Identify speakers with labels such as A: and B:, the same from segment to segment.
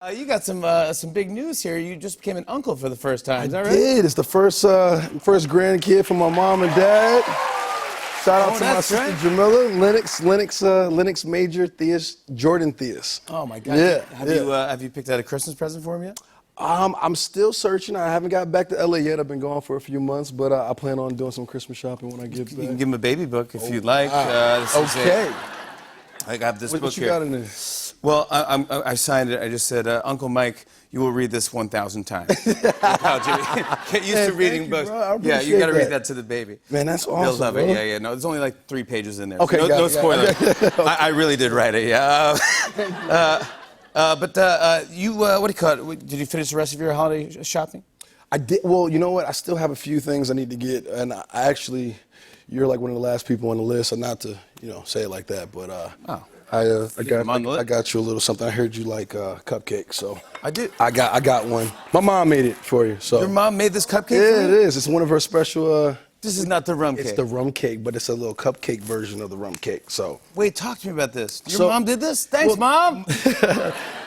A: You got some big news here. You just became an uncle for the first time. Is that right?
B: I did. It's the first grandkid for my mom and dad. Shout out to my sister
A: right.
B: Jamila, Lennox Major Theus, Jordan Theus.
A: Oh my God!
B: Yeah.
A: Have you picked out a Christmas present for him yet?
B: I'm still searching. I haven't got back to LA yet. I've been gone for a few months, but I plan on doing some Christmas shopping when I get back.
A: You can give him a baby book if you'd like.
B: Okay.
A: I have this book
B: What you
A: here.
B: got in there?
A: Well, I signed it. I just said, Uncle Mike, you will read this 1,000 times. Get used to reading books. Yeah, you got to read that to the baby.
B: Man, that's awesome.
A: They'll love
B: bro.
A: it. Yeah. No, there's only like 3 pages in there.
B: Okay,
A: So no spoiler.
B: Okay.
A: I really did write it. Yeah. You, what do you call it? Did you finish the rest of your holiday shopping?
B: I did. Well, you know what? I still have a few things I need to get, and I actually, you're like one of the last people on the list. And not to, say it like that, but I got you a little something. I heard you like cupcakes, so
A: I did.
B: I got one. My mom made it for you. So
A: Your mom made this cupcake?
B: yeah,
A: for
B: it
A: you?
B: is. It's one of her special.
A: This is not the rum cake.
B: It's the rum cake, but it's a little cupcake version of the rum cake. So
A: Wait, talk to me about this. Your mom did this? Thanks, Mom.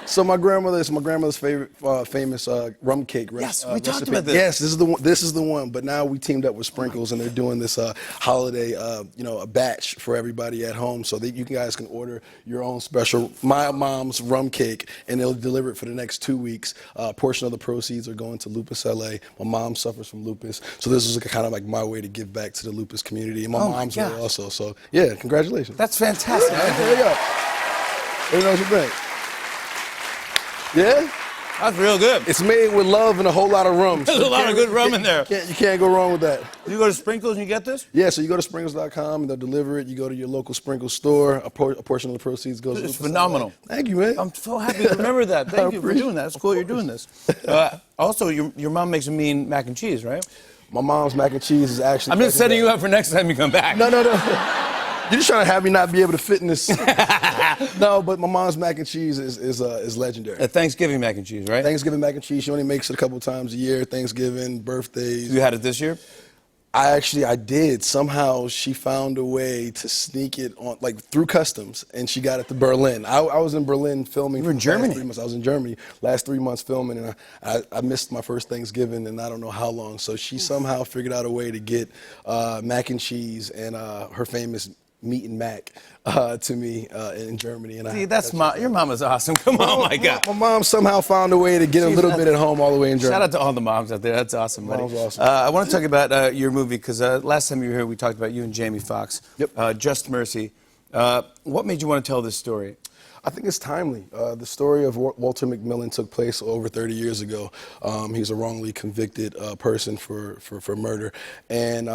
B: So my grandmother's favorite famous rum cake recipe.
A: Yes, we talked about this.
B: Yes, this is the one. But now we teamed up with Sprinkles, and they're doing this holiday, a batch for everybody at home, so that you guys can order your own special My Mom's rum cake, and they'll deliver it for the next 2 weeks. A portion of the proceeds are going to Lupus LA. My mom suffers from lupus, so this is kind of like my way to give back to the lupus community, and my mom's way also. So yeah, congratulations.
A: That's fantastic.
B: There you go. Let me know what you think. Yeah?
A: That's real good.
B: It's made with love and a whole lot of rum.
A: There's a lot of good rum in there.
B: You can't go wrong with that.
A: You go to Sprinkles and you get this?
B: Yeah, so you go to sprinkles.com and they'll deliver it. You go to your local Sprinkles store. A portion of the proceeds goes to
A: It's phenomenal.
B: Thank you, man.
A: I'm so happy to remember that. Thank you for doing that. It's cool you're doing this. Also, your mom makes a mean mac and cheese, right?
B: My mom's mac and cheese is actually...
A: I'm just setting you up for next time you come back.
B: No. You're just trying to have me not be able to fit in this. No, but my mom's mac and cheese is legendary.
A: Thanksgiving mac and cheese, right?
B: Thanksgiving mac and cheese, she only makes it a couple times a year. Thanksgiving, birthdays.
A: You had it this year?
B: I did. Somehow she found a way to sneak it on, like through customs, and she got it to Berlin. I was in Berlin filming.
A: You were in Germany?
B: 3 months. I was in Germany last 3 months filming, and I missed my first Thanksgiving, and I don't know how long. So she somehow figured out a way to get mac and cheese and her famous meat and mac to me in Germany. And
A: See, your mom is awesome. Come on, my God.
B: My mom somehow found a way to get a little bit at home all the way in Germany.
A: Shout out to all the moms out there. That's awesome, buddy.
B: Mom's awesome.
A: I want to talk about your movie, because last time you were here, we talked about you and Jamie Foxx.
B: Yep.
A: Just Mercy. What made you want to tell this story?
B: I think it's timely. The story of Walter McMillian took place over 30 years ago. He's a wrongly convicted person for murder, and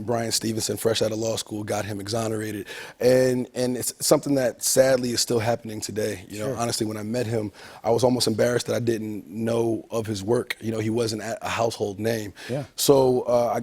B: Brian Stevenson, fresh out of law school, got him exonerated. And it's something that sadly is still happening today. Honestly, when I met him, I was almost embarrassed that I didn't know of his work. He wasn't a household name.
A: Yeah.
B: So I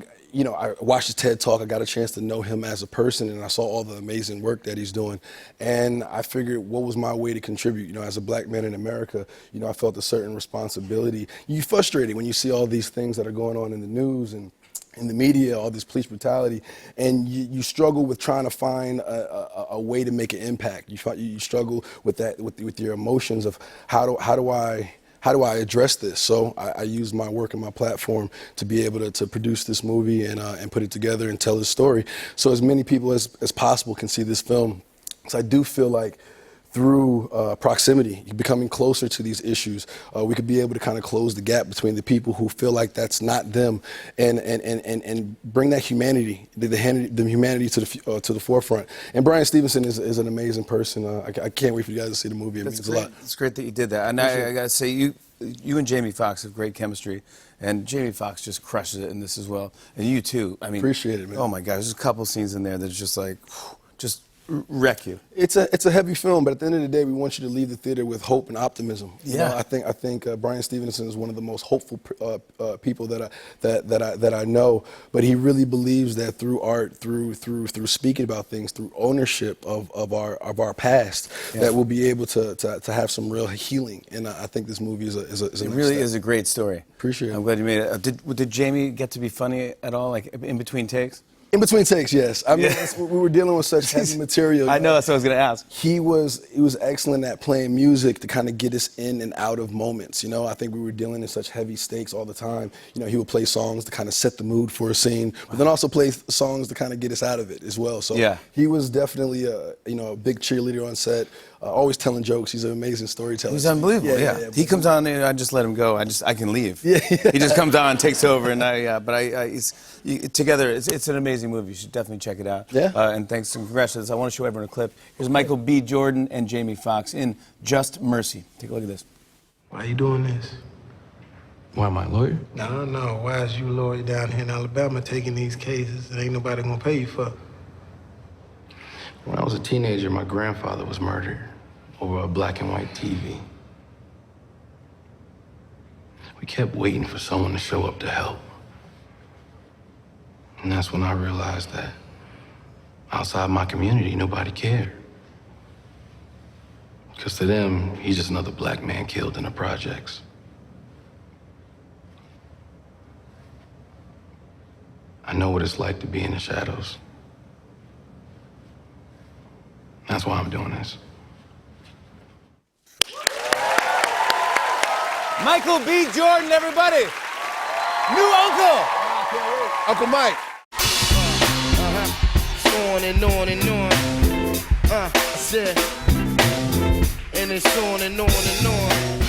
B: watched his TED Talk. I got a chance to know him as a person, and I saw all the amazing work that he's doing. And I figured, what was my way to contribute? As a black man in America, I felt a certain responsibility. You're frustrated when you see all these things that are going on in the news and in the media, all this police brutality, and you struggle with trying to find a way to make an impact. You struggle with that, with your emotions of how do I address this? So I use my work and my platform to be able to produce this movie and put it together and tell this story, so as many people as possible can see this film. So I do feel like through proximity, becoming closer to these issues, we could be able to kind of close the gap between the people who feel like that's not them, and bring that humanity, the humanity to the forefront. And Brian Stevenson is an amazing person. I can't wait for you guys to see the movie. It means a lot.
A: It's great that you did that. And I got to say, you and Jamie Foxx have great chemistry, and Jamie Foxx just crushes it in this as well. And you too. I mean,
B: appreciate it, man.
A: Oh my God, there's a couple scenes in there that's just like, just wreck you.
B: It's a heavy film, but at the end of the day, we want you to leave the theater with hope and optimism.
A: Yeah.
B: I think Brian Stevenson is one of the most hopeful people that I know. But he really believes that through art, through speaking about things, through ownership of our past, that we'll be able to have some real healing. And I think this movie is a
A: it really is a great story.
B: Appreciate it.
A: I'm glad you made it. Did Jamie get to be funny at all, like in between takes?
B: In between takes, yes. I mean, we were dealing with such heavy material.
A: I know, that's what I was going to ask.
B: He was excellent at playing music to kind of get us in and out of moments. You know, I think we were dealing in such heavy stakes all the time. You know, he would play songs to kind of set the mood for a scene, but then also play songs to kind of get us out of it as well. So he was definitely a big cheerleader on set. Always telling jokes. He's an amazing storyteller.
A: He's unbelievable. Yeah. He comes on and I just let him go. I can leave.
B: Yeah.
A: He just comes on, takes over, and together. It's an amazing movie. You should definitely check it out.
B: Yeah.
A: And thanks and congratulations. I want to show everyone a clip. Here's Michael B. Jordan and Jamie Foxx in Just Mercy. Take a look at this.
C: Why you doing this?
D: Why am I a lawyer?
C: No. Why is you a lawyer down here in Alabama taking these cases that ain't nobody gonna pay you for?
D: When I was a teenager, my grandfather was murdered over a black and white TV. We kept waiting for someone to show up to help. And that's when I realized that outside my community, nobody cared. Because to them, he's just another black man killed in the projects. I know what it's like to be in the shadows. That's why I'm doing this.
A: Michael B. Jordan, everybody. New uncle. Uncle Mike.
E: On and on and on. I said, and it's on and on and on.